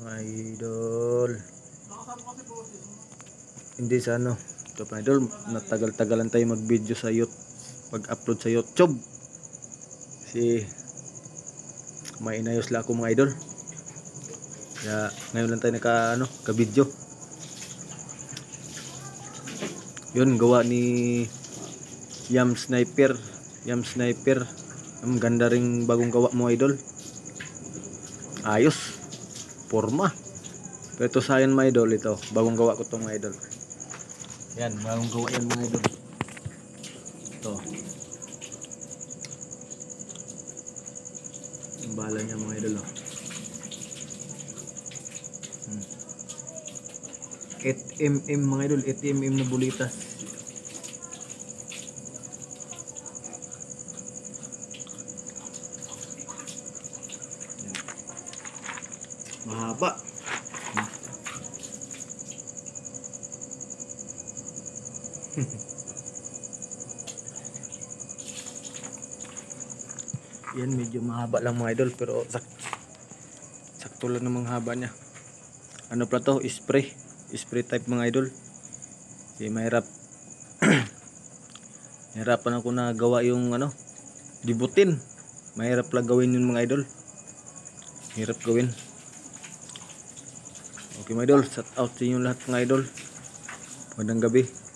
Idol. Hindi sa ano. Ito pa idol, natagal-tagalan tayo mag-video sa pag-upload sa YouTube. Kasi may inayos lang ako mga idol. Kaya ngayon lang tayo ka-video. Yun, gawa ni Yam Sniper. Ang ganda ring bagong gawa mo idol. Ayos. Forma. Pero ito sa akin mga idol, ito. Bagong gawa ko itong mga idol. Yan, bagong gawa yan mga idol. Ito. Yung bala niya mga idol. 8mm mga idol, 8mm na bulitas. Mahaba. Yan, medyo mahaba lang mga idol, pero sakto lang namang haba niya. Ano pala to? Spray type mga idol. Kasi mahirap. Hirapan ako na gawa yung dibutin. Mahirap lang gawin yun mga idol. Hirap gawin. Okay mga idol, shout out sa inyo lahat mga idol. Magandang gabi.